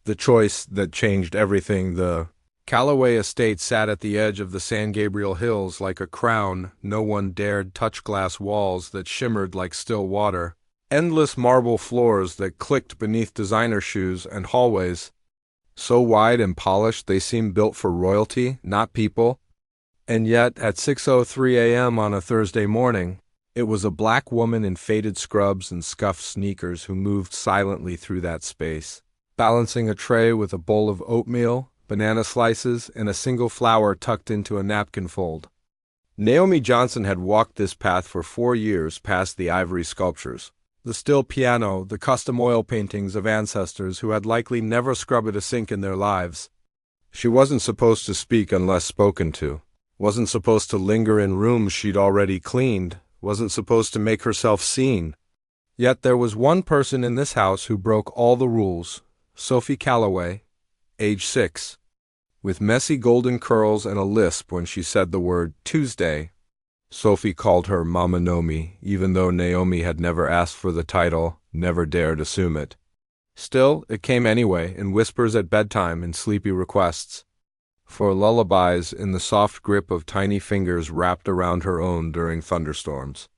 The choice that changed everything. The Callaway estate sat at the edge of the San Gabriel Hills like a crown. No one dared touch glass walls that shimmered like still water, endless marble floors that clicked beneath designer shoes, and hallways so wide and polished they seemed built for royalty, not people. And yet, at 6:03 a.m. on a Thursday morning, it was a black woman in faded scrubs and scuffed sneakers who moved silently through that space, balancing a tray with a bowl of oatmeal, banana slices, and a single flower tucked into a napkin fold. Naomi Johnson had walked this path for 4 years past the ivory sculptures, the still piano, the custom oil paintings of ancestors who had likely never scrubbed a sink in their lives. She wasn't supposed to speak unless spoken to, wasn't supposed to linger in rooms she'd already cleaned, wasn't supposed to make herself seen. Yet there was one person in this house who broke all the rules: Sophie Callaway, age 6, with messy golden curls and a lisp when she said the word Tuesday. Sophie called her Mama Naomi, even though Naomi had never asked for the title, never dared assume it. Still, it came anyway, in whispers at bedtime and sleepy requests for lullabies in the soft grip of tiny fingers wrapped around her own during thunderstorms.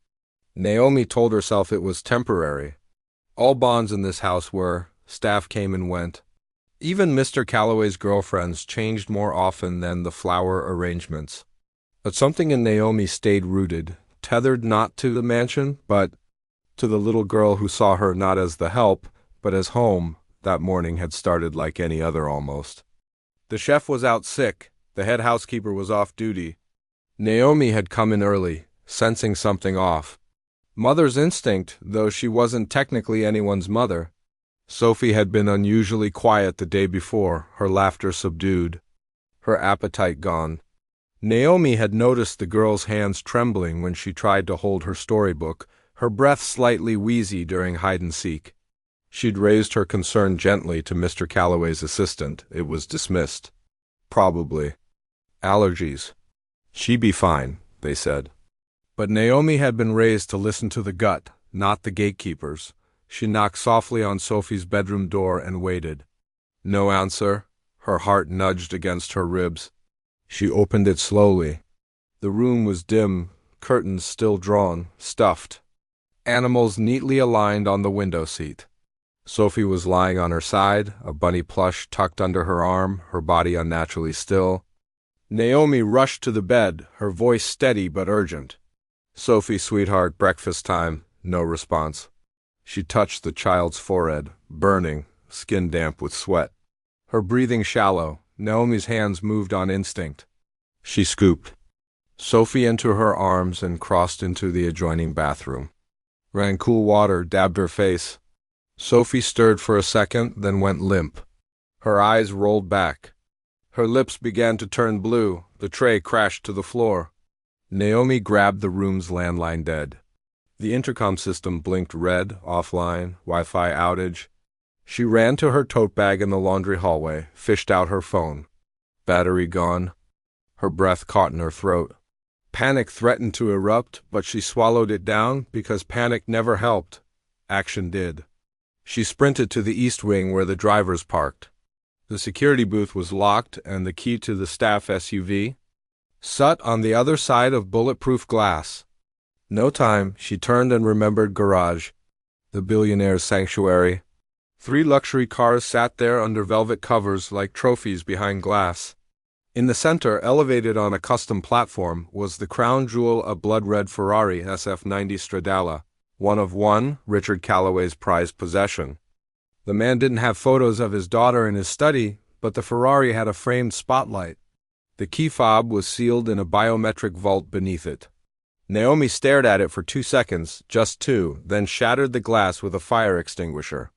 Naomi told herself it was temporary. All bonds in this house were. Staff came and went. Even Mr. Callaway's girlfriends changed more often than the flower arrangements. But something in Naomi stayed rooted, tethered not to the mansion, but to the little girl who saw her not as the help, but as home. That morning had started like any other almost. The chef was out sick, the head housekeeper was off duty. Naomi had come in early, sensing something off. Mother's instinct, though she wasn't technically anyone's mother. Sophie had been unusually quiet the day before, her laughter subdued, her appetite gone. Naomi had noticed the girl's hands trembling when she tried to hold her storybook, her breath slightly wheezy during hide-and-seek. She'd raised her concern gently to Mr. Callaway's assistant. It was dismissed. Probably. Allergies. She'd be fine, they said. But Naomi had been raised to listen to the gut, not the gatekeepers. She knocked softly on Sophie's bedroom door and waited. No answer. Her heart nudged against her ribs. She opened it slowly. The room was dim, curtains still drawn, stuffed. Animals neatly aligned on the window seat. Sophie was lying on her side, a bunny plush tucked under her arm, her body unnaturally still. Naomi rushed to the bed, her voice steady but urgent. "Sophie, sweetheart, breakfast time." No response. She touched the child's forehead, burning, skin damp with sweat. Her breathing shallow, Naomi's hands moved on instinct. She scooped Sophie into her arms and crossed into the adjoining bathroom. Ran cool water, dabbed her face. Sophie stirred for a second, then went limp. Her eyes rolled back. Her lips began to turn blue. The tray crashed to the floor. Naomi grabbed the room's landline dead. The intercom system blinked red, offline, Wi-Fi outage. She ran to her tote bag in the laundry hallway, fished out her phone. Battery gone. Her breath caught in her throat. Panic threatened to erupt, but she swallowed it down because panic never helped. Action did. She sprinted to the east wing where the drivers parked. The security booth was locked and the key to the staff SUV sat on the other side of bulletproof glass. No time, she turned and remembered garage, the Billionaire's sanctuary. 3 luxury cars sat there under velvet covers like trophies behind glass. In the center, elevated on a custom platform, was the crown jewel, a blood-red Ferrari SF90 Stradale, one of one, Richard Callaway's prized possession. The man didn't have photos of his daughter in his study, but the Ferrari had a framed spotlight. The key fob was sealed in a biometric vault beneath it. Naomi stared at it for 2 seconds, just 2, then shattered the glass with a fire extinguisher.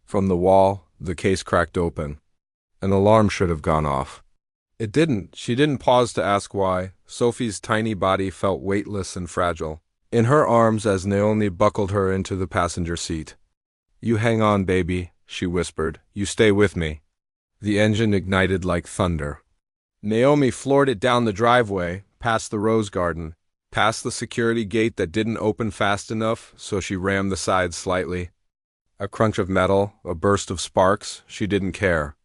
From the wall, the case cracked open. An alarm should have gone off. It didn't. She didn't pause to ask why. Sophie's tiny body felt weightless and fragile in her arms as Naomi buckled her into the passenger seat. "You hang on, baby," she whispered. "You stay with me." The engine ignited like thunder. Naomi floored it down the driveway, past the rose garden, past the security gate that didn't open fast enough, so she rammed the sides slightly. A crunch of metal, a burst of sparks, she didn't care.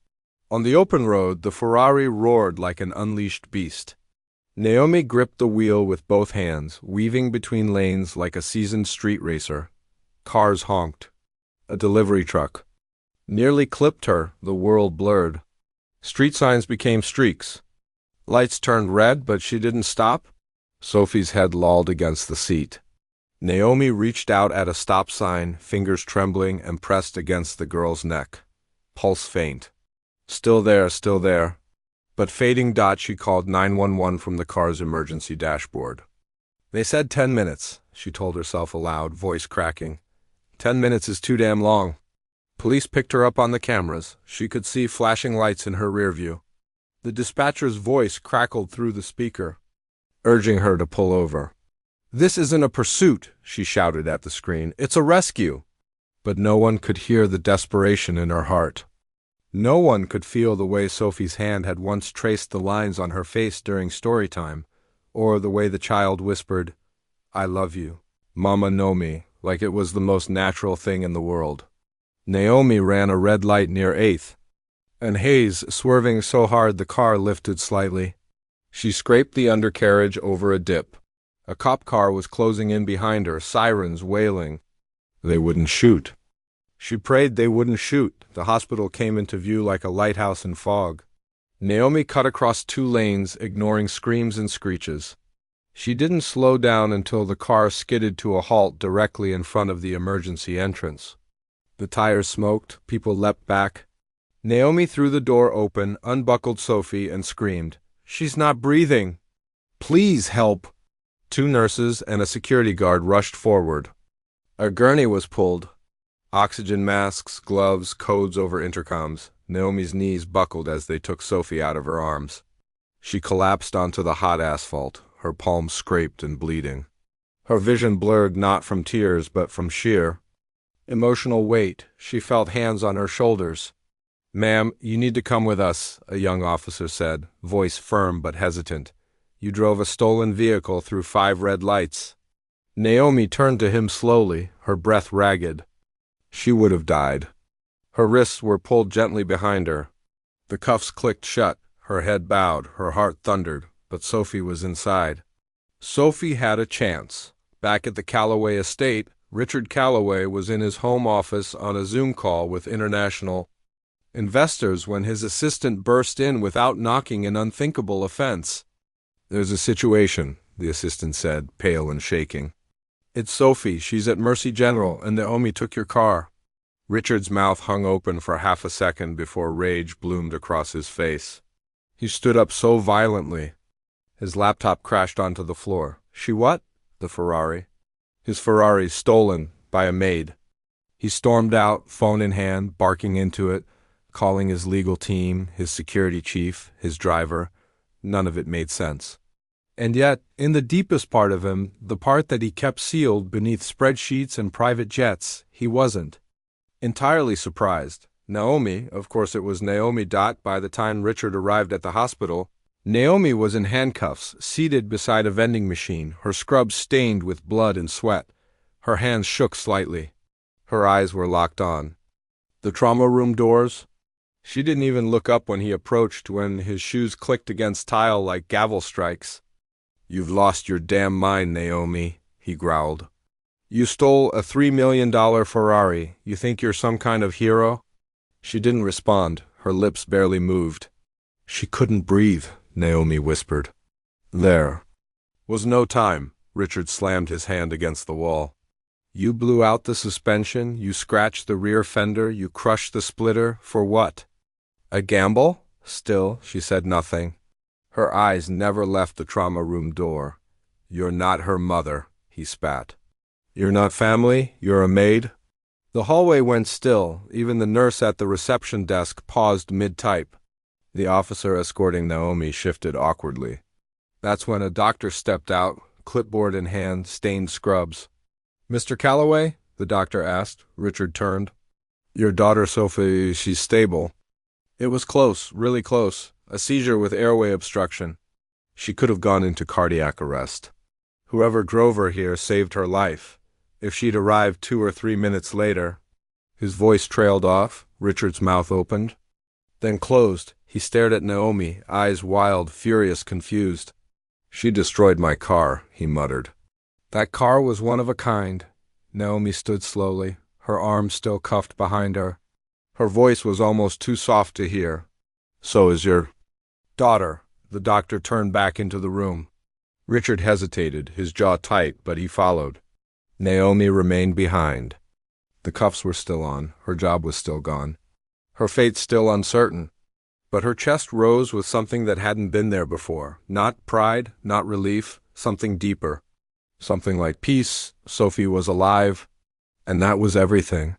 On the open road, the Ferrari roared like an unleashed beast. Naomi gripped the wheel with both hands, weaving between lanes like a seasoned street racer. Cars honked. A delivery truck nearly clipped her, the world blurred. Street signs became streaks. Lights turned red, but she didn't stop. Sophie's head lolled against the seat. Naomi reached out at a stop sign, fingers trembling, and pressed against the girl's neck. Pulse faint. Still there, still there. But fading dot, she called 911 from the car's emergency dashboard. They said 10 minutes, she told herself aloud, voice cracking. 10 minutes is too damn long. Police picked her up on the cameras. She could see flashing lights in her rear view. The dispatcher's voice crackled through the speaker, urging her to pull over. "This isn't a pursuit," she shouted at the screen. "It's a rescue." But no one could hear the desperation in her heart. No one could feel the way Sophie's hand had once traced the lines on her face during story time, or the way the child whispered, "I love you, Mama Nomi," like it was the most natural thing in the world. Naomi ran a red light near 8th, and Hayes, swerving so hard the car lifted slightly. She scraped the undercarriage over a dip. A cop car was closing in behind her, sirens wailing. They wouldn't shoot. She prayed they wouldn't shoot. The hospital came into view like a lighthouse in fog. Naomi cut across 2 lanes, ignoring screams and screeches. She didn't slow down until the car skidded to a halt directly in front of the emergency entrance. The tires smoked, people leapt back. Naomi threw the door open, unbuckled Sophie, and screamed, "She's not breathing! Please help!" 2 nurses and a security guard rushed forward. A gurney was pulled. Oxygen masks, gloves, codes over intercoms. Naomi's knees buckled as they took Sophie out of her arms. She collapsed onto the hot asphalt, her palms scraped and bleeding. Her vision blurred not from tears but from sheer emotional weight. She felt hands on her shoulders. "Ma'am, you need to come with us," a young officer said, voice firm but hesitant. "You drove a stolen vehicle through 5 red lights." Naomi turned to him slowly, her breath ragged. She would have died. Her wrists were pulled gently behind her. The cuffs clicked shut, her head bowed, her heart thundered, but Sophie was inside. Sophie had a chance. Back at the Calloway estate, Richard Calloway was in his home office on a Zoom call with international investors when his assistant burst in without knocking an unthinkable offense. "There's a situation," the assistant said, pale and shaking. "It's Sophie. She's at Mercy General, and Naomi took your car." Richard's mouth hung open for half a second before rage bloomed across his face. He stood up so violently. His laptop crashed onto the floor. "She what?" "The Ferrari." His Ferrari stolen by a maid. He stormed out, phone in hand, barking into it, calling his legal team, his security chief, his driver. None of it made sense. And yet, in the deepest part of him, the part that he kept sealed beneath spreadsheets and private jets, he wasn't entirely surprised. Naomi, of course it was Naomi. By the time Richard arrived at the hospital, Naomi was in handcuffs, seated beside a vending machine, her scrubs stained with blood and sweat. Her hands shook slightly. Her eyes were locked on. The trauma room doors? She didn't even look up when he approached, when his shoes clicked against tile like gavel strikes. "You've lost your damn mind, Naomi," he growled. "You stole a $3 million Ferrari. You think you're some kind of hero?" She didn't respond. Her lips barely moved. "She couldn't breathe," Naomi whispered. "There was no time." Richard slammed his hand against the wall. "You blew out the suspension, you scratched the rear fender, you crushed the splitter, for what? A gamble?" Still, she said nothing. Her eyes never left the trauma room door. "You're not her mother," he spat. "You're not family? You're a maid?" The hallway went still. Even the nurse at the reception desk paused mid-type. The officer escorting Naomi shifted awkwardly. That's when a doctor stepped out, clipboard in hand, stained scrubs. "Mr. Calloway?" the doctor asked. Richard turned. "Your daughter Sophie, she's stable." "It was close, really close. A seizure with airway obstruction. She could have gone into cardiac arrest. Whoever drove her here saved her life. If she'd arrived 2 or 3 minutes later..." His voice trailed off. Richard's mouth opened, then closed. He stared at Naomi, eyes wild, furious, confused. "She destroyed my car," he muttered. "That car was one of a kind." Naomi stood slowly, her arms still cuffed behind her. Her voice was almost too soft to hear. "So is your daughter." The doctor turned back into the room. Richard hesitated, his jaw tight, but he followed. Naomi remained behind. The cuffs were still on, her job was still gone, her fate still uncertain. But her chest rose with something that hadn't been there before. Not pride, not relief, something deeper. Something like peace. Sophie was alive, and that was everything.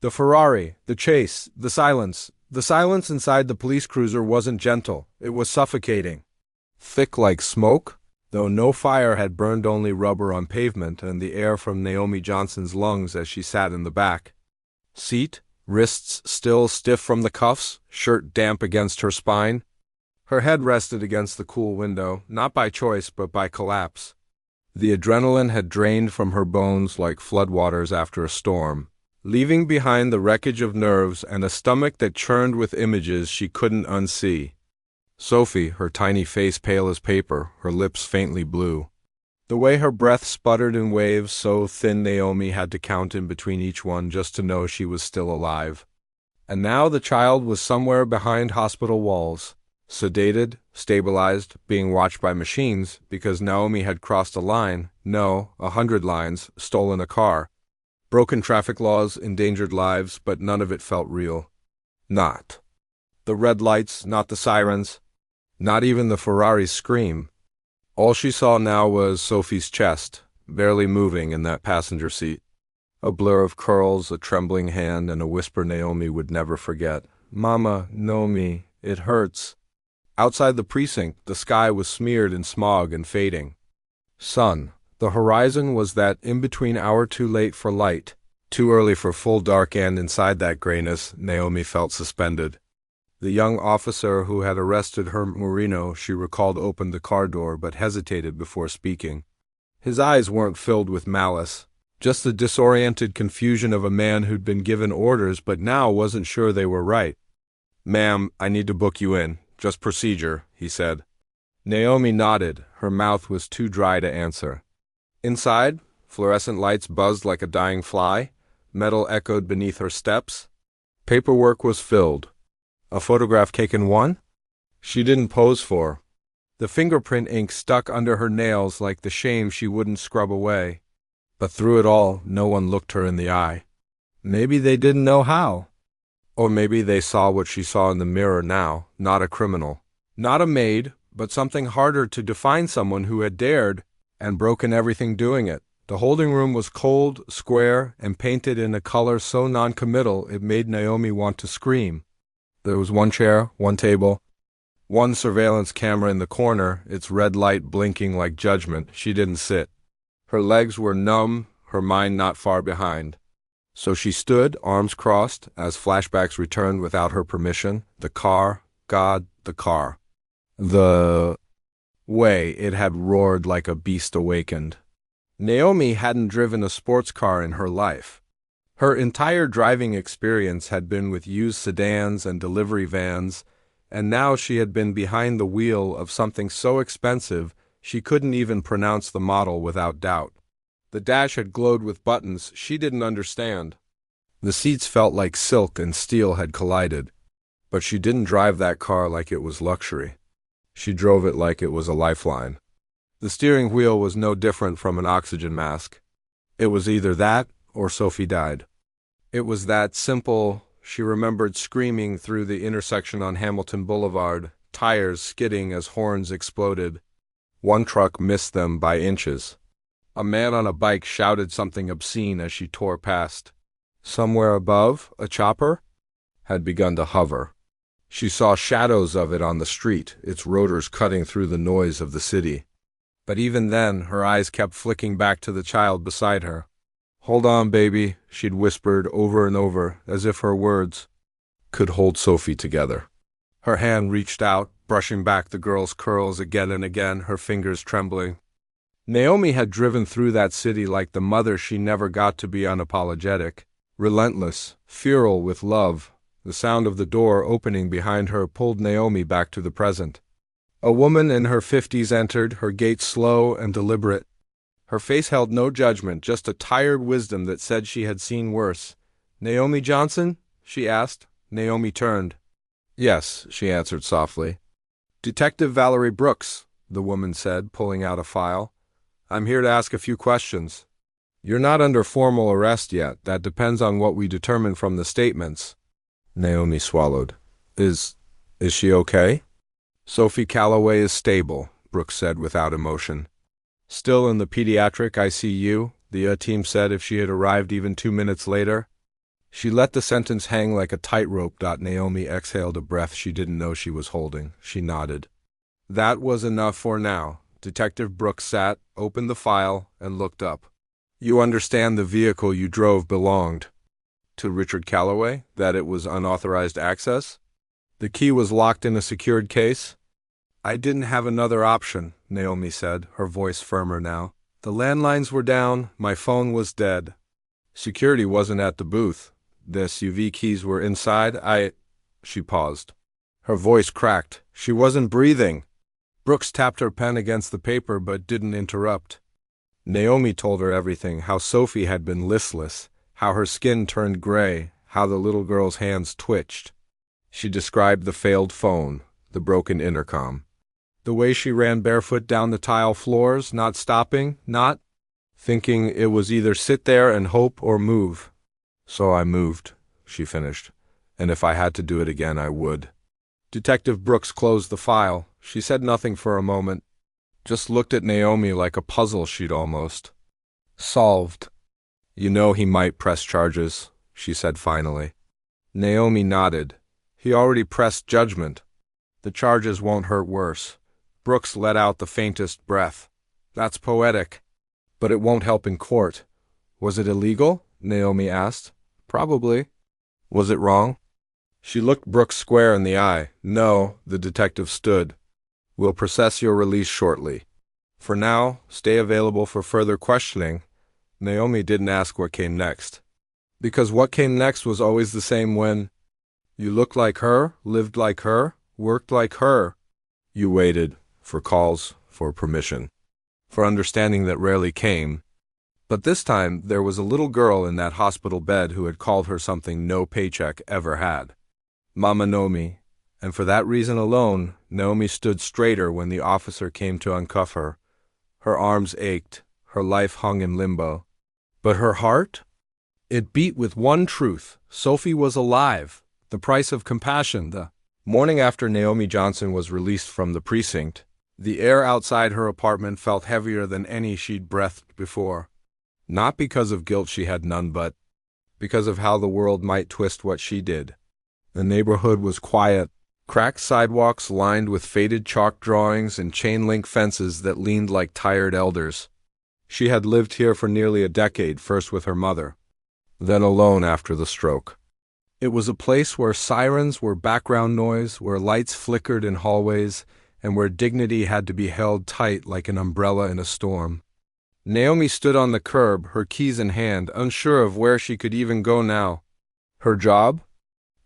The Ferrari, the chase, the silence. The silence inside the police cruiser wasn't gentle, it was suffocating. Thick like smoke, though no fire had burned, only rubber on pavement and the air from Naomi Johnson's lungs as she sat in the back seat. Wrists still stiff from the cuffs, shirt damp against her spine. Her head rested against the cool window, not by choice but by collapse. The adrenaline had drained from her bones like floodwaters after a storm, leaving behind the wreckage of nerves and a stomach that churned with images she couldn't unsee. Sophie, her tiny face pale as paper, her lips faintly blue. The way her breath sputtered in waves so thin Naomi had to count in between each one just to know she was still alive. And now the child was somewhere behind hospital walls, sedated, stabilized, being watched by machines because Naomi had crossed a line, no, 100 lines, stolen a car. Broken traffic laws, endangered lives, but none of it felt real. Not the red lights, not the sirens, not even the Ferrari's scream. All she saw now was Sophie's chest, barely moving in that passenger seat. A blur of curls, a trembling hand, and a whisper Naomi would never forget. "Mama, Naomi, it hurts." Outside the precinct, the sky was smeared in smog and fading. Sun. The horizon was that in-between hour too late for light, too early for full dark, and inside that grayness, Naomi felt suspended. The young officer who had arrested her Marino, she recalled, opened the car door but hesitated before speaking. His eyes weren't filled with malice, just the disoriented confusion of a man who'd been given orders but now wasn't sure they were right. "Ma'am, I need to book you in. Just procedure," he said. Naomi nodded. Her mouth was too dry to answer. Inside, fluorescent lights buzzed like a dying fly. Metal echoed beneath her steps. Paperwork was filled. A photograph taken one? She didn't pose for. The fingerprint ink stuck under her nails like the shame she wouldn't scrub away. But through it all, no one looked her in the eye. Maybe they didn't know how. Or maybe they saw what she saw in the mirror now, not a criminal. Not a maid, but something harder to define, someone who had dared and broken everything doing it. The holding room was cold, square, and painted in a color so non-committal it made Naomi want to scream. There was one chair, one table, one surveillance camera in the corner, its red light blinking like judgment. She didn't sit. Her legs were numb, her mind not far behind. So she stood, arms crossed, as flashbacks returned without her permission. The car, God, the car. The way it had roared like a beast awakened. Naomi hadn't driven a sports car in her life. Her entire driving experience had been with used sedans and delivery vans, and now she had been behind the wheel of something so expensive she couldn't even pronounce the model without doubt. The dash had glowed with buttons she didn't understand. The seats felt like silk and steel had collided, but she didn't drive that car like it was luxury. She drove it like it was a lifeline. The steering wheel was no different from an oxygen mask. It was either that or Sophie died. It was that simple. She remembered screaming through the intersection on Hamilton Boulevard, tires skidding as horns exploded. One truck missed them by inches. A man on a bike shouted something obscene as she tore past. Somewhere above, a chopper had begun to hover. She saw shadows of it on the street, its rotors cutting through the noise of the city. But even then, her eyes kept flicking back to the child beside her. "Hold on, baby," she'd whispered over and over, as if her words could hold Sophie together. Her hand reached out, brushing back the girl's curls again and again, her fingers trembling. Naomi had driven through that city like the mother she never got to be unapologetic. Relentless, feral with love, the sound of the door opening behind her pulled Naomi back to the present. A woman in her 50s entered, her gait slow and deliberate. Her face held no judgment, just a tired wisdom that said she had seen worse. "Naomi Johnson?" she asked. Naomi turned. "Yes," she answered softly. "Detective Valerie Brooks," the woman said, pulling out a file. "I'm here to ask a few questions." "You're not under formal arrest yet. That depends on what we determine from the statements." Naomi swallowed. Is she okay?" "Sophie Calloway is stable," Brooks said without emotion. "Still in the pediatric ICU," the team said if she had arrived even 2 minutes later. She let the sentence hang like a tightrope. Naomi exhaled a breath she didn't know she was holding. She nodded. That was enough for now. Detective Brooks sat, opened the file, and looked up. "You understand the vehicle you drove belonged to Richard Calloway? That it was unauthorized access? The key was locked in a secured case?" "I didn't have another option," Naomi said, her voice firmer now. "The landlines were down, my phone was dead. Security wasn't at the booth. The SUV keys were inside. She paused. Her voice cracked. She wasn't breathing. Brooks tapped her pen against the paper but didn't interrupt. Naomi told her everything, how Sophie had been listless, how her skin turned gray, how the little girl's hands twitched. She described the failed phone, the broken intercom. The way she ran barefoot down the tile floors, not stopping, not thinking it was either sit there and hope or move. "So I moved," she finished, "and if I had to do it again, I would." Detective Brooks closed the file. She said nothing for a moment, just looked at Naomi like a puzzle she'd almost solved. "You know he might press charges," she said finally. Naomi nodded. "He already pressed judgment. The charges won't hurt worse." Brooks let out the faintest breath. "That's poetic. But it won't help in court." "Was it illegal?" Naomi asked. "Probably." "Was it wrong?" She looked Brooks square in the eye. "No," the detective stood. "We'll process your release shortly. For now, stay available for further questioning." Naomi didn't ask what came next, because what came next was always the same when you looked like her, lived like her, worked like her. You waited for calls, for permission, for understanding that rarely came. But this time, there was a little girl in that hospital bed who had called her something no paycheck ever had. Mama Naomi. And for that reason alone, Naomi stood straighter when the officer came to uncuff her. Her arms ached, her life hung in limbo. But her heart? It beat with one truth. Sophie was alive. The price of compassion. The morning after Naomi Johnson was released from the precinct, the air outside her apartment felt heavier than any she'd breathed before. Not because of guilt she had none, but because of how the world might twist what she did. The neighborhood was quiet. Cracked sidewalks lined with faded chalk drawings and chain-link fences that leaned like tired elders. She had lived here for nearly a decade, first with her mother, then alone after the stroke. It was a place where sirens were background noise, where lights flickered in hallways, and where dignity had to be held tight like an umbrella in a storm. Naomi stood on the curb, her keys in hand, unsure of where she could even go now. Her job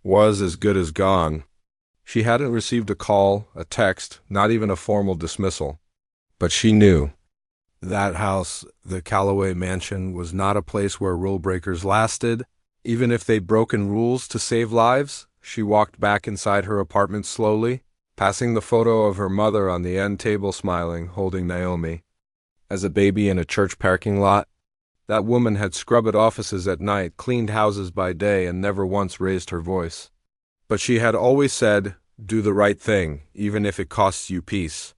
was as good as gone. She hadn't received a call, a text, not even a formal dismissal. But she knew. That house, the Calloway mansion, was not a place where rule breakers lasted, even if they'd broken rules to save lives. She walked back inside her apartment slowly, passing the photo of her mother on the end table, smiling, holding Naomi. As a baby in a church parking lot, that woman had scrubbed offices at night, cleaned houses by day, and never once raised her voice. But she had always said, "Do the right thing, even if it costs you peace.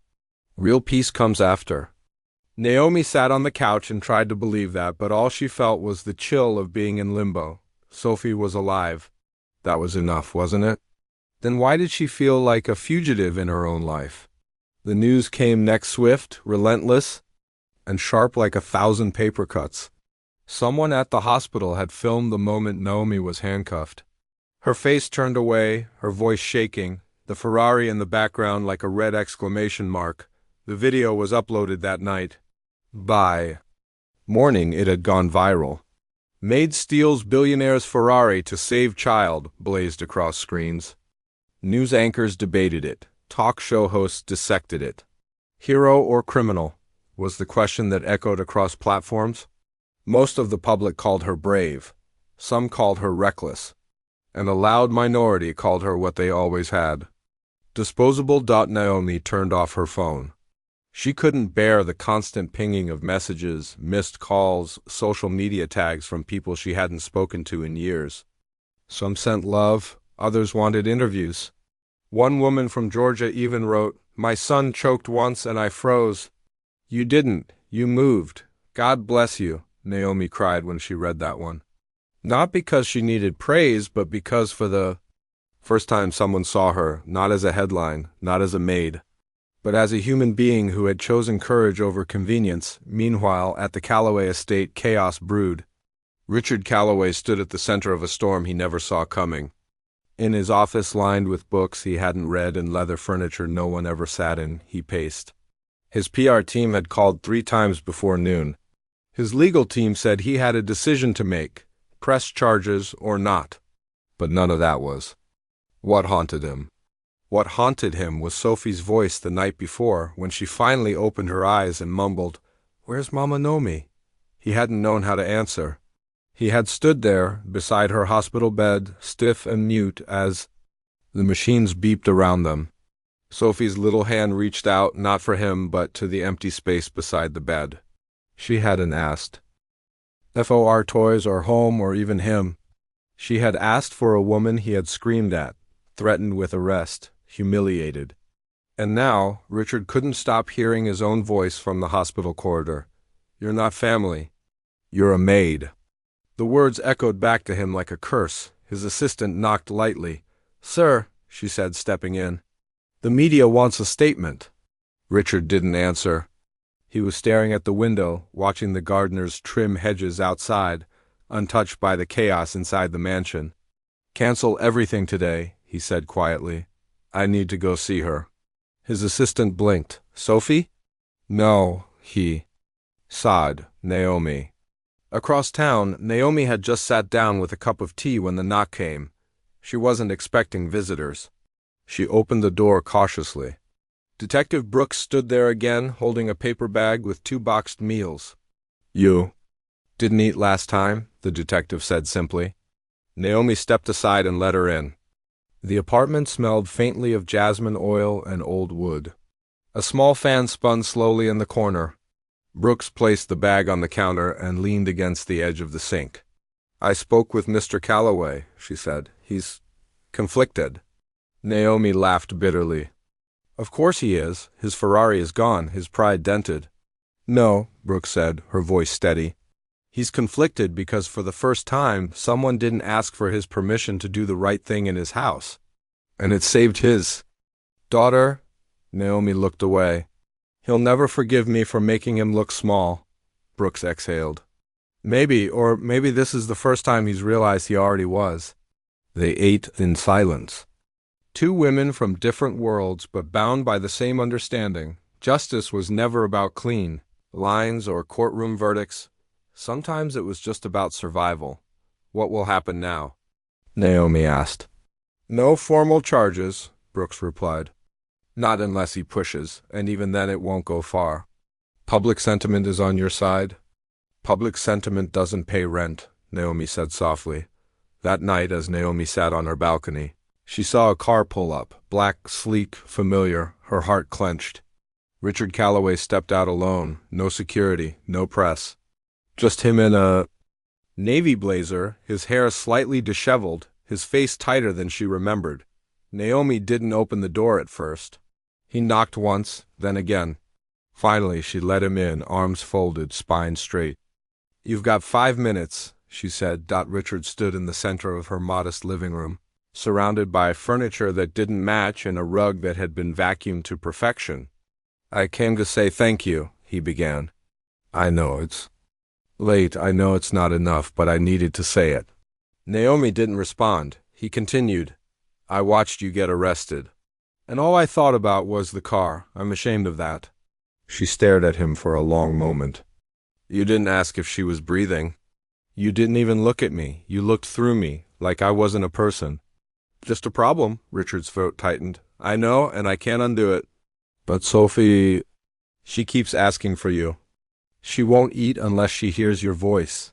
Real peace comes after." Naomi sat on the couch and tried to believe that, but all she felt was the chill of being in limbo. Sophie was alive. That was enough, wasn't it? Then why did she feel like a fugitive in her own life? The news came next, swift, relentless, and sharp like 1,000 paper cuts. Someone at the hospital had filmed the moment Naomi was handcuffed. Her face turned away, her voice shaking, the Ferrari in the background like a red exclamation mark. The video was uploaded that night. By morning, it had gone viral. Maid steals billionaire's Ferrari to save child blazed across screens. News anchors debated it. Talk show hosts dissected it. Hero or criminal was the question that echoed across platforms. Most of the public called her brave. Some called her reckless. And a loud minority called her what they always had. Disposable. Naomi turned off her phone. She couldn't bear the constant pinging of messages, missed calls, social media tags from people she hadn't spoken to in years. Some sent love, others wanted interviews. One woman from Georgia even wrote, "My son choked once and I froze." "You didn't. You moved. God bless you," Naomi cried when she read that one. Not because she needed praise, but because for the first time someone saw her, not as a headline, not as a maid, but as a human being who had chosen courage over convenience. Meanwhile, at the Calloway estate, chaos brewed. Richard Calloway stood at the center of a storm he never saw coming. In his office lined with books he hadn't read and leather furniture no one ever sat in, he paced. His PR team had called 3 times before noon. His legal team said he had a decision to make, press charges or not. But none of that was what haunted him. What haunted him was Sophie's voice the night before when she finally opened her eyes and mumbled, "Where's Mama Naomi?" He hadn't known how to answer. He had stood there, beside her hospital bed, stiff and mute as the machines beeped around them. Sophie's little hand reached out, not for him, but to the empty space beside the bed. She hadn't asked for toys or home or even him. She had asked for a woman he had screamed at, threatened with arrest, humiliated. And now, Richard couldn't stop hearing his own voice from the hospital corridor. "You're not family. You're a maid." The words echoed back to him like a curse. His assistant knocked lightly. "Sir," she said, stepping in. "The media wants a statement." Richard didn't answer. He was staring at the window, watching the gardeners trim hedges outside, untouched by the chaos inside the mansion. "Cancel everything today," he said quietly. "I need to go see her." His assistant blinked. "Sophie?" "No," he sighed. "Naomi." Across town, Naomi had just sat down with a cup of tea when the knock came. She wasn't expecting visitors. She opened the door cautiously. Detective Brooks stood there again, holding a paper bag with 2 boxed meals. "You didn't eat last time," the detective said simply. Naomi stepped aside and let her in. The apartment smelled faintly of jasmine oil and old wood. A small fan spun slowly in the corner. Brooks placed the bag on the counter and leaned against the edge of the sink. "I spoke with Mr. Calloway," she said. "He's conflicted." Naomi laughed bitterly. "Of course he is. His Ferrari is gone, his pride dented." "No," Brooks said, her voice steady. "He's conflicted because for the first time someone didn't ask for his permission to do the right thing in his house. And it saved his daughter." Naomi looked away. "He'll never forgive me for making him look small," Brooks exhaled. Maybe this is the first time he's realized he already was." They ate in silence. 2 women from different worlds but bound by the same understanding. Justice was never about clean lines or courtroom verdicts. Sometimes it was just about survival. "What will happen now?" Naomi asked. "No formal charges," Brooks replied. "Not unless he pushes, and even then it won't go far." "Public sentiment is on your side?" "Public sentiment doesn't pay rent," Naomi said softly. That night, as Naomi sat on her balcony, she saw a car pull up, black, sleek, familiar, her heart clenched. Richard Calloway stepped out alone, no security, no press. Just him in a navy blazer, his hair slightly disheveled, his face tighter than she remembered. Naomi didn't open the door at first. He knocked once, then again. Finally, she let him in, arms folded, spine straight. "You've got 5 minutes," she said. Richard stood in the center of her modest living room, surrounded by furniture that didn't match and a rug that had been vacuumed to perfection. "I came to say thank you," he began. "I know it's late, I know it's not enough, but I needed to say it." Naomi didn't respond. He continued, "I watched you get arrested. And all I thought about was the car. I'm ashamed of that." She stared at him for a long moment. "You didn't ask if she was breathing." You didn't even look at me. You looked through me, like I wasn't a person. Just a problem. Richard's throat tightened. I know, and I can't undo it. But Sophie, she keeps asking for you. She won't eat unless she hears your voice.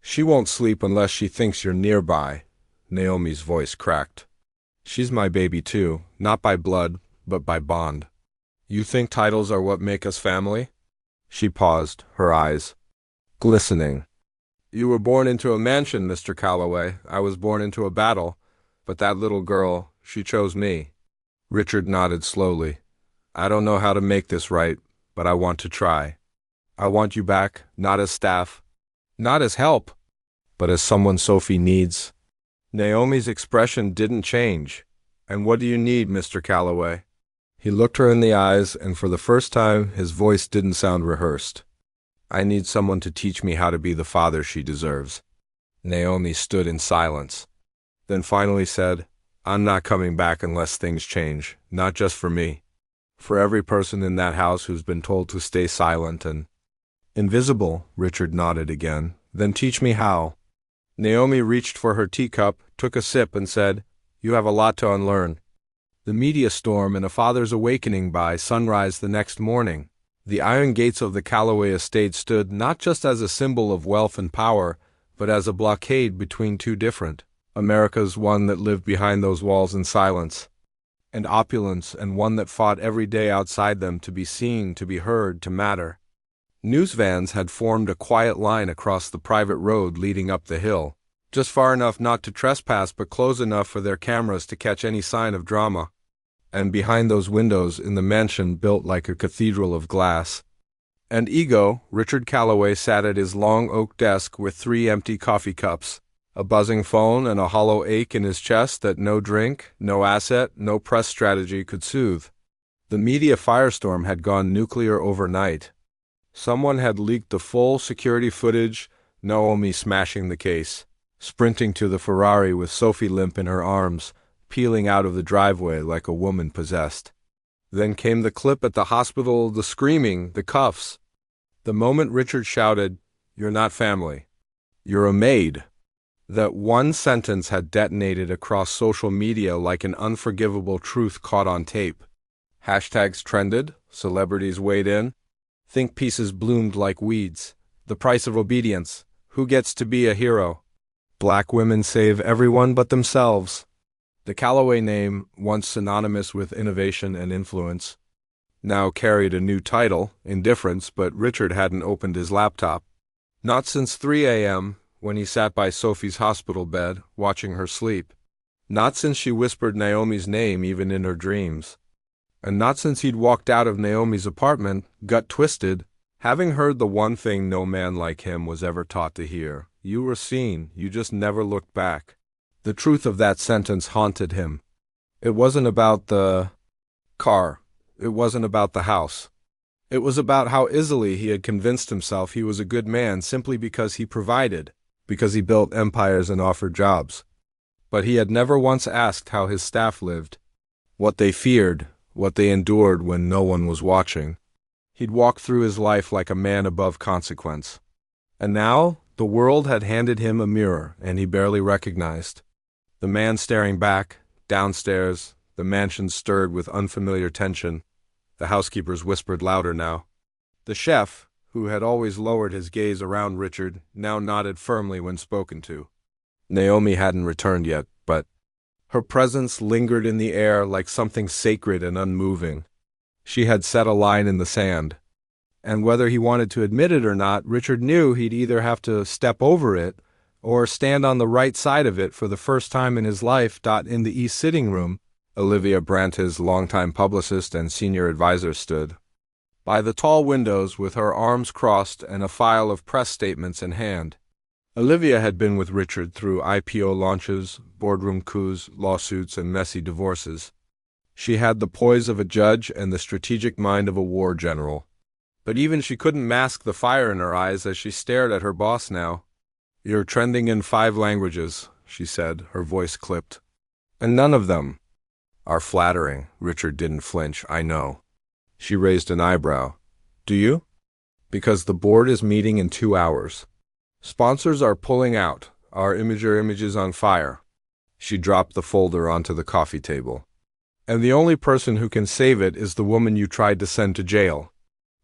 She won't sleep unless she thinks you're nearby. Naomi's voice cracked. She's my baby too, not by blood, but by bond. You think titles are what make us family? She paused, her eyes glistening. You were born into a mansion, Mr. Calloway. I was born into a battle. But that little girl, she chose me. Richard nodded slowly. I don't know how to make this right, but I want to try. I want you back, not as staff, not as help, but as someone Sophie needs. Naomi's expression didn't change. And what do you need, Mr. Calloway? He looked her in the eyes, and for the first time, his voice didn't sound rehearsed. I need someone to teach me how to be the father she deserves. Naomi stood in silence, then finally said, I'm not coming back unless things change, not just for me. For every person in that house who's been told to stay silent and invisible. Richard nodded again. Then teach me how. Naomi reached for her teacup, took a sip, and said, You have a lot to unlearn. The media storm and a father's awakening by sunrise the next morning. The iron gates of the Calloway estate stood not just as a symbol of wealth and power, but as a blockade between two different Americas, one that lived behind those walls in silence and opulence, and one that fought every day outside them to be seen, to be heard, to matter. News vans had formed a quiet line across the private road leading up the hill, just far enough not to trespass but close enough for their cameras to catch any sign of drama. And behind those windows in the mansion built like a cathedral of glass and ego, Richard Calloway sat at his long oak desk with 3 empty coffee cups, a buzzing phone, and a hollow ache in his chest that no drink, no asset, no press strategy could soothe. The media firestorm had gone nuclear overnight. Someone had leaked the full security footage, Naomi smashing the case, sprinting to the Ferrari with Sophie limp in her arms, peeling out of the driveway like a woman possessed. Then came the clip at the hospital, the screaming, the cuffs. The moment Richard shouted, You're not family. You're a maid. That one sentence had detonated across social media like an unforgivable truth caught on tape. Hashtags trended, celebrities weighed in. Think pieces bloomed like weeds. The price of obedience. Who gets to be a hero? Black women save everyone but themselves. The Calloway name, once synonymous with innovation and influence, now carried a new title, indifference, but Richard hadn't opened his laptop. Not since 3 a.m., when he sat by Sophie's hospital bed, watching her sleep. Not since she whispered Naomi's name even in her dreams. And not since he'd walked out of Naomi's apartment, gut twisted, having heard the one thing no man like him was ever taught to hear. You were seen, you just never looked back. The truth of that sentence haunted him. It wasn't about the car. It wasn't about the house. It was about how easily he had convinced himself he was a good man simply because he provided, because he built empires and offered jobs. But he had never once asked how his staff lived, what they feared, what they endured when no one was watching. He'd walked through his life like a man above consequence. And now, the world had handed him a mirror, and he barely recognized. The man staring back, downstairs, the mansion stirred with unfamiliar tension. The housekeepers whispered louder now. The chef, who had always lowered his gaze around Richard, now nodded firmly when spoken to. Naomi hadn't returned yet, but her presence lingered in the air like something sacred and unmoving. She had set a line in the sand. And whether he wanted to admit it or not, Richard knew he'd either have to step over it or stand on the right side of it for the first time in his life. In the East sitting room, Olivia Brandt, his longtime publicist and senior advisor, stood by the tall windows with her arms crossed and a file of press statements in hand. Olivia had been with Richard through IPO launches, boardroom coups, lawsuits, and messy divorces. She had the poise of a judge and the strategic mind of a war general. But even she couldn't mask the fire in her eyes as she stared at her boss now. You're trending in 5 languages, she said, her voice clipped. And none of them are flattering. Richard didn't flinch. I know. She raised an eyebrow. Do you? Because the board is meeting in 2 hours. Sponsors are pulling out. Our image is on fire. She dropped the folder onto the coffee table. And the only person who can save it is the woman you tried to send to jail.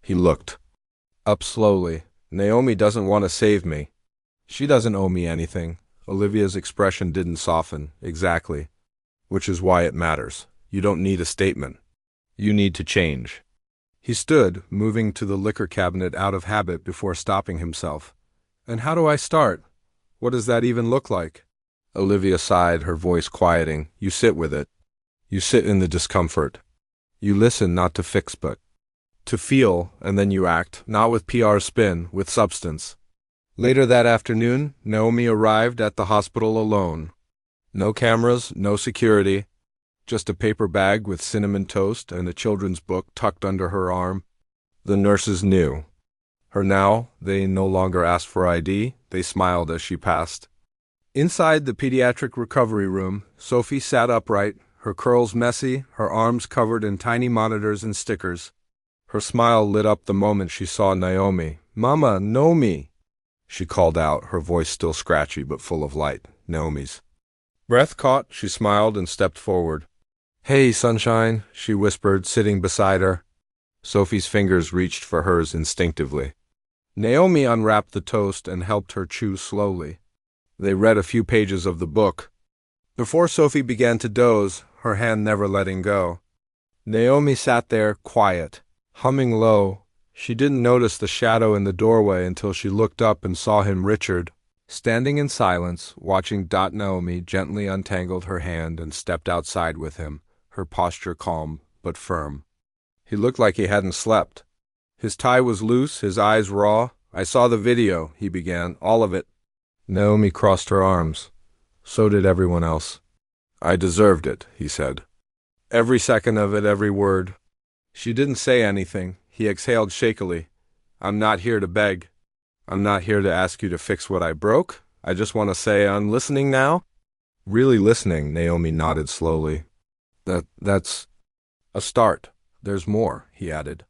He looked up slowly. Naomi doesn't want to save me. She doesn't owe me anything. Olivia's expression didn't soften. Exactly. Which is why it matters. You don't need a statement. You need to change. He stood, moving to the liquor cabinet out of habit before stopping himself. And how do I start? What does that even look like? Olivia sighed, her voice quieting. You sit with it. You sit in the discomfort. You listen not to fix but to feel, and then you act, not with PR spin, with substance. Later that afternoon, Naomi arrived at the hospital alone. No cameras, no security, just a paper bag with cinnamon toast and a children's book tucked under her arm. The nurses knew her now. They no longer asked for ID. They smiled as she passed. Inside the pediatric recovery room, Sophie sat upright, her curls messy, her arms covered in tiny monitors and stickers. Her smile lit up the moment she saw Naomi. "Mama, Naomi!" she called out, her voice still scratchy but full of light. Naomi's breath caught. She smiled and stepped forward. "Hey, sunshine," she whispered, sitting beside her. Sophie's fingers reached for hers instinctively. Naomi unwrapped the toast and helped her chew slowly. They read a few pages of the book. Before Sophie began to doze, her hand never letting go. Naomi sat there, quiet, humming low. She didn't notice the shadow in the doorway until she looked up and saw him, Richard, standing in silence, watching. Naomi gently untangled her hand and stepped outside with him, her posture calm but firm. He looked like he hadn't slept. His tie was loose, his eyes raw. "I saw the video," he began, "all of it." Naomi crossed her arms. So did everyone else. "I deserved it," he said. "Every second of it, every word." She didn't say anything. He exhaled shakily. "I'm not here to beg. I'm not here to ask you to fix what I broke. I just want to say I'm listening now." "Really listening," Naomi nodded slowly. That's a start. There's more," he added.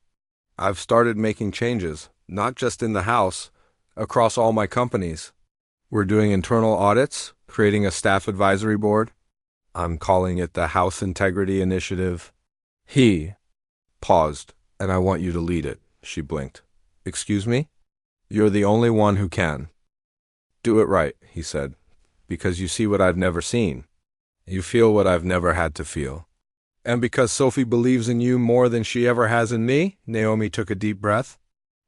"I've started making changes, not just in the house, across all my companies. We're doing internal audits, creating a staff advisory board. I'm calling it the House Integrity Initiative." He paused. "And I want you to lead it," she blinked. "Excuse me?" "You're the only one who can." "Do it right," he said, "because you see what I've never seen. You feel what I've never had to feel. And because Sophie believes in you more than she ever has in me." Naomi took a deep breath.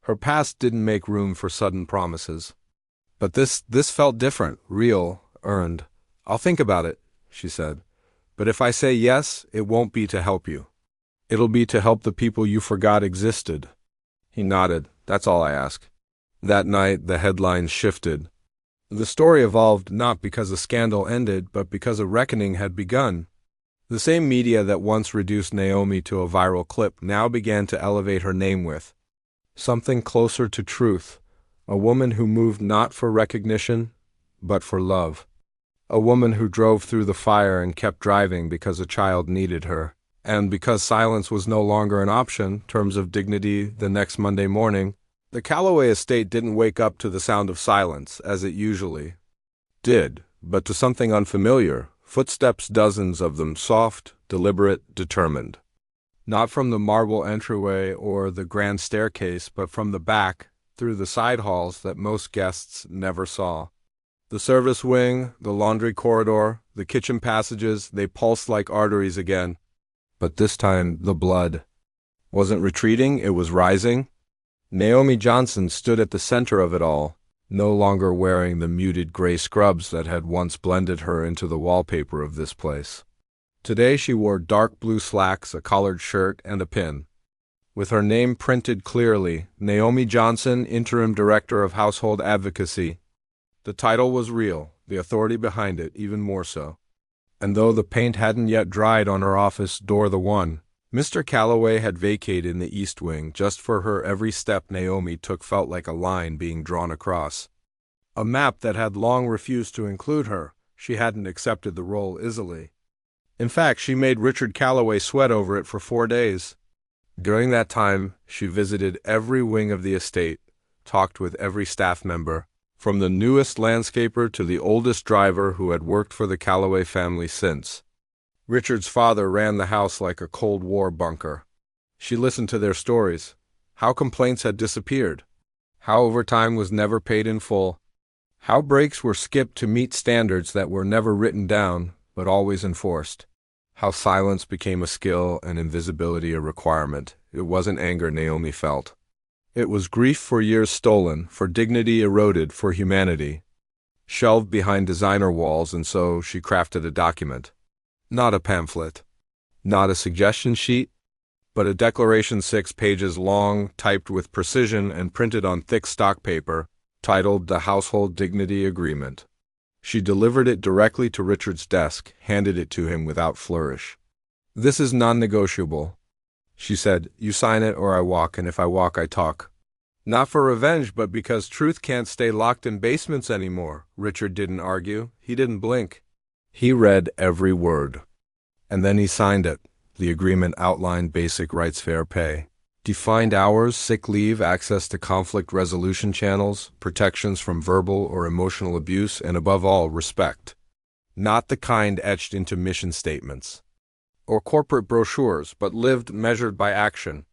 Her past didn't make room for sudden promises. But this felt different, real, earned. "I'll think about it," she said. "But if I say yes, it won't be to help you. It'll be to help the people you forgot existed." He nodded. "That's all I ask." That night, the headlines shifted. The story evolved not because a scandal ended, but because a reckoning had begun. The same media that once reduced Naomi to a viral clip now began to elevate her name with something closer to truth. A woman who moved not for recognition, but for love. A woman who drove through the fire and kept driving because a child needed her. And because silence was no longer an option, terms of dignity, the next Monday morning, the Calloway estate didn't wake up to the sound of silence, as it usually did, but to something unfamiliar. Footsteps, dozens of them, soft, deliberate, determined. Not from the marble entryway or the grand staircase, but from the back, through the side halls that most guests never saw. The service wing, the laundry corridor, the kitchen passages, they pulsed like arteries again. But this time, the blood wasn't retreating, it was rising. Naomi Johnson stood at the center of it all, no longer wearing the muted gray scrubs that had once blended her into the wallpaper of this place. Today she wore dark blue slacks, a collared shirt, and a pin. With her name printed clearly, Naomi Johnson, Interim Director of Household Advocacy. The title was real, the authority behind it even more so. And though the paint hadn't yet dried on her office door, the one Mr. Calloway had vacated in the East Wing, just for her, every step Naomi took felt like a line being drawn across. A map that had long refused to include her. She hadn't accepted the role easily. In fact, she made Richard Calloway sweat over it for 4 days. During that time, she visited every wing of the estate, talked with every staff member, from the newest landscaper to the oldest driver who had worked for the Calloway family since. Richard's father ran the house like a Cold War bunker. She listened to their stories, how complaints had disappeared, how overtime was never paid in full, how breaks were skipped to meet standards that were never written down but always enforced, how silence became a skill and invisibility a requirement. It wasn't anger Naomi felt. It was grief for years stolen, for dignity eroded, for humanity shelved behind designer walls, and so she crafted a document. Not a pamphlet, not a suggestion sheet, but a declaration 6 pages long, typed with precision and printed on thick stock paper, titled The Household Dignity Agreement. She delivered it directly to Richard's desk, handed it to him without flourish. "This is non-negotiable," she said. "You sign it or I walk, and if I walk, I talk." "Not for revenge, but because truth can't stay locked in basements anymore." Richard didn't argue. He didn't blink. He read every word. And then he signed it. The agreement outlined basic rights: fair pay, defined hours, sick leave, access to conflict resolution channels, protections from verbal or emotional abuse, and above all, respect. Not the kind etched into mission statements or corporate brochures, but lived, measured by action.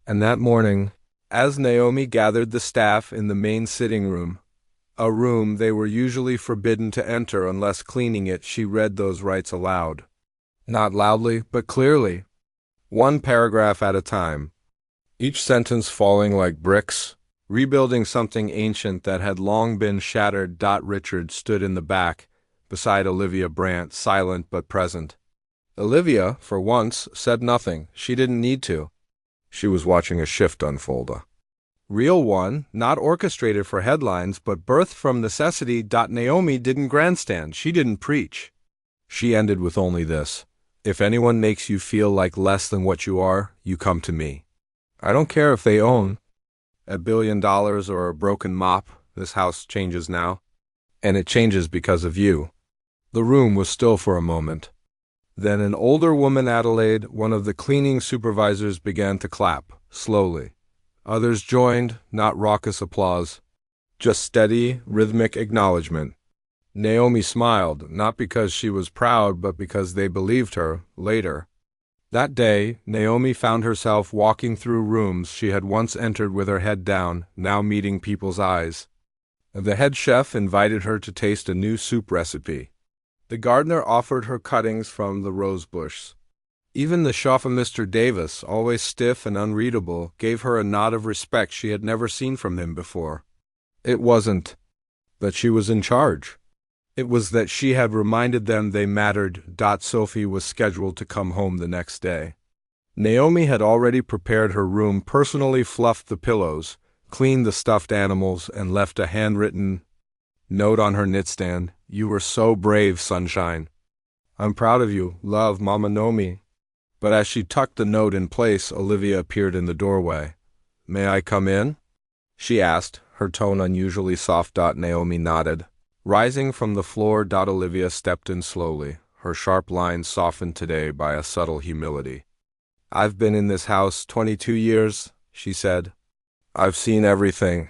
And that morning, as Naomi gathered the staff in the main sitting room, a room they were usually forbidden to enter unless cleaning it, she read those rights aloud. Not loudly, but clearly, one paragraph at a time, each sentence falling like bricks, rebuilding something ancient that had long been shattered. Richard stood in the back, beside Olivia Brandt, silent but present. Olivia, for once, said nothing. She didn't need to. She was watching a shift unfold. A real one, not orchestrated for headlines, but birthed from necessity. Naomi didn't grandstand. She didn't preach. She ended with only this: "If anyone makes you feel like less than what you are, you come to me. I don't care if they own $1 billion or a broken mop. This house changes now. And it changes because of you." The room was still for a moment. Then an older woman, Adelaide, one of the cleaning supervisors, began to clap, slowly. Others joined, not raucous applause, just steady, rhythmic acknowledgement. Naomi smiled, not because she was proud, but because they believed her, later. That day, Naomi found herself walking through rooms she had once entered with her head down, now meeting people's eyes. The head chef invited her to taste a new soup recipe. The gardener offered her cuttings from the rosebush. Even the chauffeur, Mr. Davis, always stiff and unreadable, gave her a nod of respect she had never seen from him before. It wasn't that she was in charge. It was that she had reminded them they mattered. Sophie was scheduled to come home the next day. Naomi had already prepared her room, personally fluffed the pillows, cleaned the stuffed animals, and left a handwritten note on her nightstand. "You were so brave, sunshine. I'm proud of you. Love, Mama Naomi." But as she tucked the note in place, Olivia appeared in the doorway. "May I come in?" she asked, her tone unusually soft. Naomi nodded. Rising from the floor, Olivia stepped in slowly, her sharp lines softened today by a subtle humility. "I've been in this house 22 years, she said. "I've seen everything.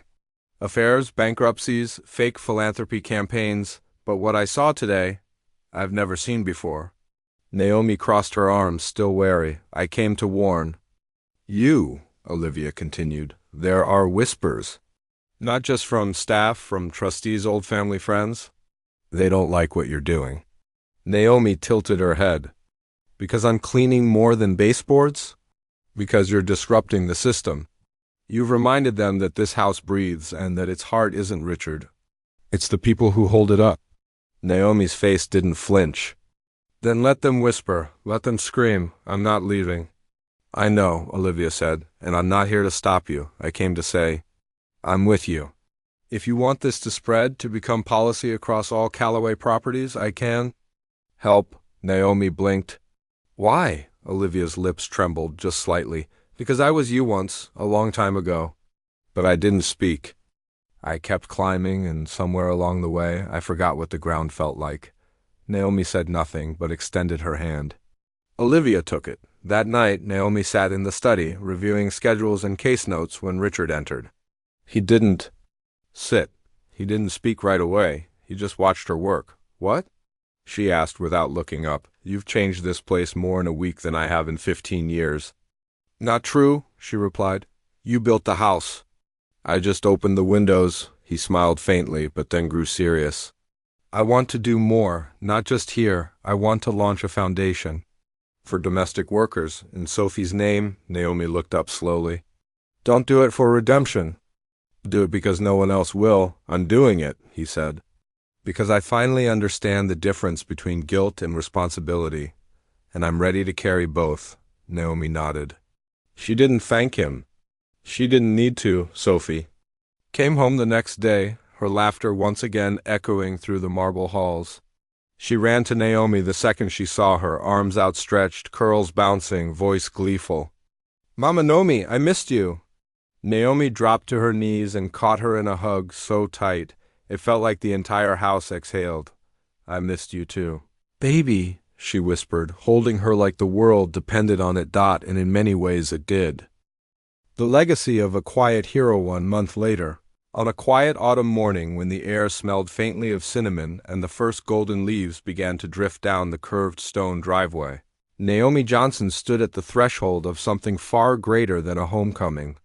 Affairs, bankruptcies, fake philanthropy campaigns, but what I saw today, I've never seen before." Naomi crossed her arms, still wary. "I came to warn." "You," Olivia continued. "There are whispers. Not just from staff, from trustees, old family friends. They don't like what you're doing." Naomi tilted her head. "Because I'm cleaning more than baseboards? Because you're disrupting the system. You've reminded them that this house breathes and that its heart isn't Richard. It's the people who hold it up." Naomi's face didn't flinch. "Then let them whisper, let them scream. I'm not leaving." "I know," Olivia said, "and I'm not here to stop you. I came to say, I'm with you. If you want this to spread, to become policy across all Calloway properties, I can help." Naomi blinked. "Why?" Olivia's lips trembled just slightly. "Because I was you once, a long time ago. But I didn't speak. I kept climbing, and somewhere along the way, I forgot what the ground felt like." Naomi said nothing, but extended her hand. Olivia took it. That night, Naomi sat in the study, reviewing schedules and case notes when Richard entered. He didn't sit. He didn't speak right away. He just watched her work. "What?" she asked without looking up. "You've changed this place more in a week than I have in 15 years. "Not true," she replied. "You built the house." "I just opened the windows." He smiled faintly, but then grew serious. "I want to do more, not just here. I want to launch a foundation. For domestic workers, in Sophie's name." Naomi looked up slowly. "Don't do it for redemption. Do it because no one else will. I'm doing it," he said. "Because I finally understand the difference between guilt and responsibility, and I'm ready to carry both." Naomi nodded. She didn't thank him. She didn't need to. Sophie came home the next day, her laughter once again echoing through the marble halls. She ran to Naomi the second she saw her, arms outstretched, curls bouncing, voice gleeful. "Mama Naomi, I missed you." Naomi dropped to her knees and caught her in a hug so tight, it felt like the entire house exhaled. "I missed you too." "Baby," she whispered, holding her like the world depended on it. And in many ways it did. The legacy of a quiet hero. 1 month later, on a quiet autumn morning when the air smelled faintly of cinnamon and the first golden leaves began to drift down the curved stone driveway, Naomi Johnson stood at the threshold of something far greater than a homecoming.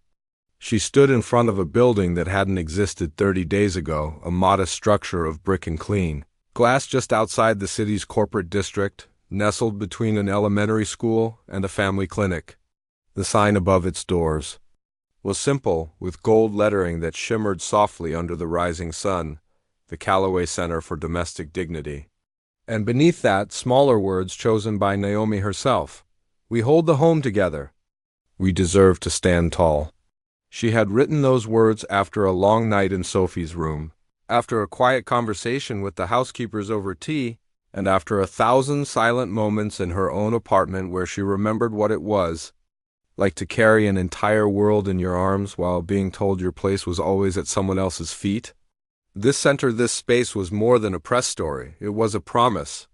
She stood in front of a building that hadn't existed 30 days ago, a modest structure of brick and clean glass just outside the city's corporate district, nestled between an elementary school and a family clinic. The sign above its doors was simple, with gold lettering that shimmered softly under the rising sun, the Callaway Center for Domestic Dignity. And beneath that, smaller words chosen by Naomi herself. "We hold the home together. We deserve to stand tall." She had written those words after a long night in Sophie's room, after a quiet conversation with the housekeepers over tea, and after 1,000 silent moments in her own apartment where she remembered what it was like to carry an entire world in your arms while being told your place was always at someone else's feet. This center, this space was more than a press story. It was a promise.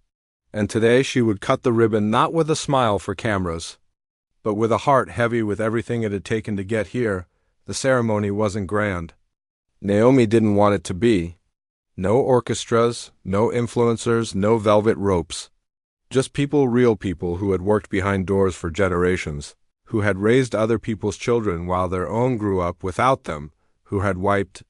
And today she would cut the ribbon not with a smile for cameras, but with a heart heavy with everything it had taken to get here. The ceremony wasn't grand. Naomi didn't want it to be. No orchestras, no influencers, no velvet ropes. Just people, real people who had worked behind doors for generations, who had raised other people's children while their own grew up without them, who had wiped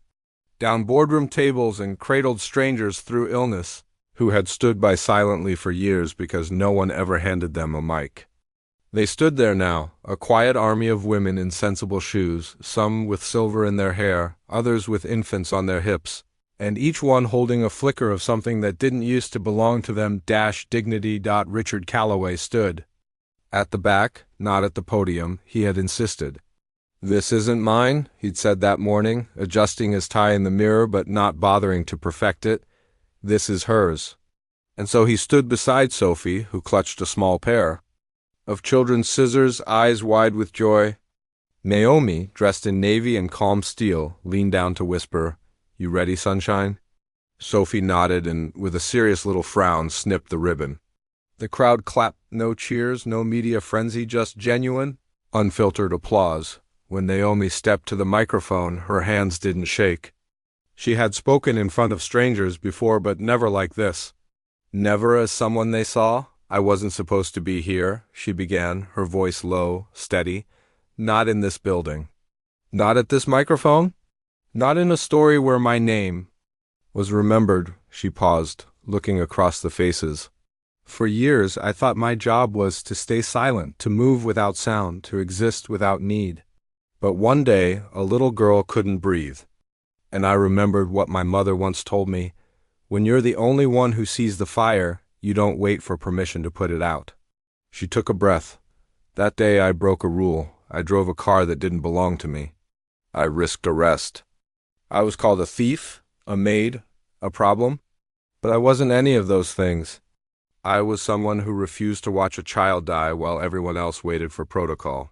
down boardroom tables and cradled strangers through illness, who had stood by silently for years because no one ever handed them a mic. They stood there now, a quiet army of women in sensible shoes, some with silver in their hair, others with infants on their hips, and each one holding a flicker of something that didn't used to belong to them. Dignity. Richard Callaway stood at the back, not at the podium, he had insisted. "This isn't mine," he'd said that morning, adjusting his tie in the mirror but not bothering to perfect it. "This is hers." And so he stood beside Sophie, who clutched a small pair of children's scissors, eyes wide with joy. Naomi, dressed in navy and calm steel, leaned down to whisper, "You ready, sunshine?" Sophie nodded and, with a serious little frown, snipped the ribbon. The crowd clapped. No cheers, no media frenzy, just genuine, unfiltered applause. When Naomi stepped to the microphone, her hands didn't shake. She had spoken in front of strangers before, but never like this. Never as someone they saw. "I wasn't supposed to be here," she began, her voice low, steady. "Not in this building. Not at this microphone. Not in a story where my name was remembered." She paused, looking across the faces. "For years, I thought my job was to stay silent, to move without sound, to exist without need. But one day, a little girl couldn't breathe. And I remembered what my mother once told me. When you're the only one who sees the fire, you don't wait for permission to put it out." She took a breath. "That day I broke a rule. I drove a car that didn't belong to me. I risked arrest. I was called a thief, a maid, a problem. But I wasn't any of those things. I was someone who refused to watch a child die while everyone else waited for protocol."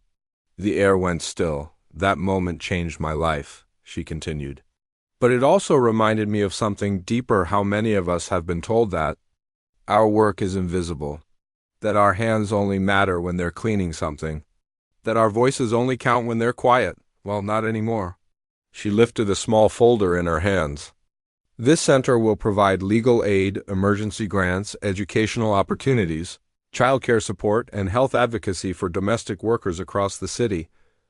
The air went still. "That moment changed my life," she continued. "But it also reminded me of something deeper, how many of us have been told that our work is invisible, that our hands only matter when they're cleaning something, that our voices only count when they're quiet. Well, not anymore." She lifted a small folder in her hands. This center will provide legal aid, emergency grants, educational opportunities, childcare support, and health advocacy for domestic workers across the city,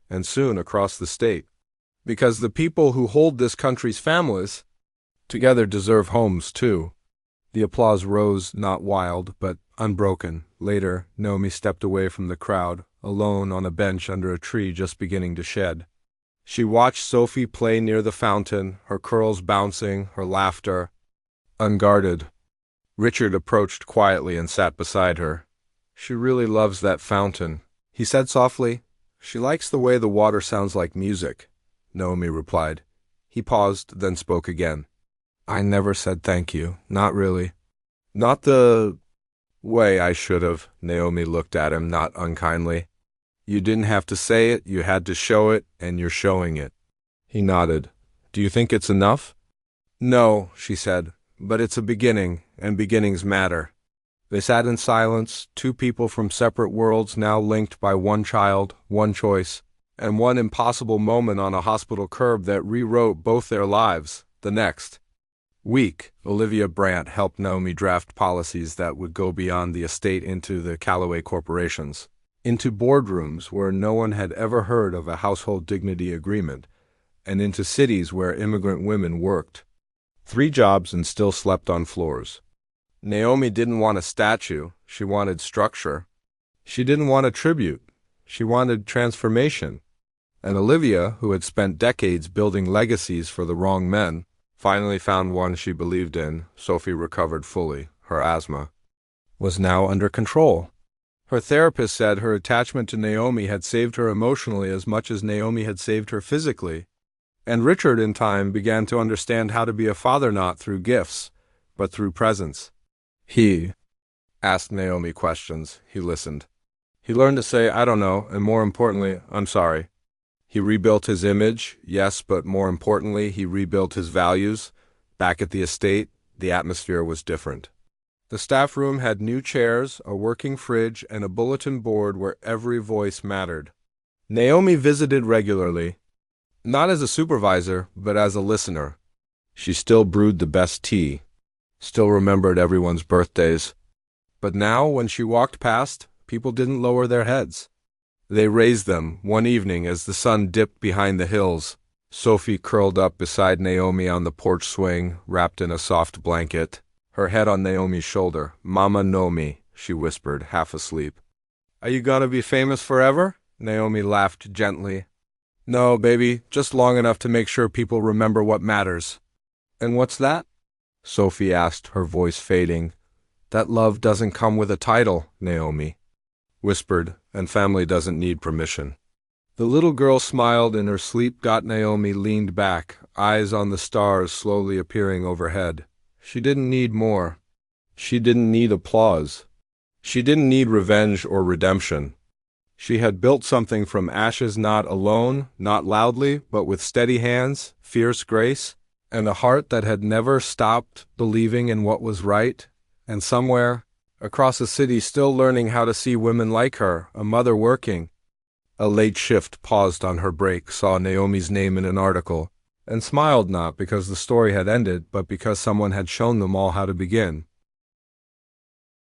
and soon across the state. Because the people who hold this country's families together deserve homes, too. The applause rose, not wild, but unbroken. Later, Naomi stepped away from the crowd, alone on a bench under a tree just beginning to shed. She watched Sophie play near the fountain, her curls bouncing, her laughter unguarded. Richard approached quietly and sat beside her. "She really loves that fountain," he said softly. "She likes the way the water sounds like music," Naomi replied. He paused, then spoke again. "I never said thank you, not really. Not the way I should have." Naomi looked at him, not unkindly. "You didn't have to say it, you had to show it, and you're showing it." He nodded. "Do you think it's enough?" "No," she said, "but it's a beginning, and beginnings matter." They sat in silence, two people from separate worlds now linked by one child, one choice, and one impossible moment on a hospital curb that rewrote both their lives. The next week, Olivia Brandt helped Naomi draft policies that would go beyond the estate into the Callaway corporations, into boardrooms where no one had ever heard of a household dignity agreement, and into cities where immigrant women worked 3 jobs and still slept on floors. Naomi didn't want a statue, she wanted structure. She didn't want a tribute, she wanted transformation. And Olivia, who had spent decades building legacies for the wrong men, finally found one she believed in. Sophie recovered fully. Her asthma was now under control. Her therapist said her attachment to Naomi had saved her emotionally as much as Naomi had saved her physically. And Richard, in time, began to understand how to be a father not through gifts, but through presence. He asked Naomi questions. He listened. He learned to say, "I don't know," and more importantly, "I'm sorry." He rebuilt his image, yes, but more importantly, he rebuilt his values. Back at the estate, the atmosphere was different. The staff room had new chairs, a working fridge, and a bulletin board where every voice mattered. Naomi visited regularly, not as a supervisor, but as a listener. She still brewed the best tea, still remembered everyone's birthdays. But now, when she walked past, people didn't lower their heads. They raised them. One evening, as the sun dipped behind the hills, Sophie curled up beside Naomi on the porch swing, wrapped in a soft blanket, her head on Naomi's shoulder. "Mama know me," she whispered, half asleep. "Are you gonna be famous forever?" Naomi laughed gently. "No, baby, just long enough to make sure people remember what matters." "And what's that?" Sophie asked, her voice fading. "That love doesn't come with a title," Naomi whispered, "and family doesn't need permission." The little girl smiled in her sleep. Naomi leaned back, eyes on the stars slowly appearing overhead. She didn't need more. She didn't need applause. She didn't need revenge or redemption. She had built something from ashes, not alone, not loudly, but with steady hands, fierce grace, and a heart that had never stopped believing in what was right. And somewhere, across a city still learning how to see women like her, a mother working. A late shift paused on her break, saw Naomi's name in an article, and smiled not because the story had ended, but because someone had shown them all how to begin.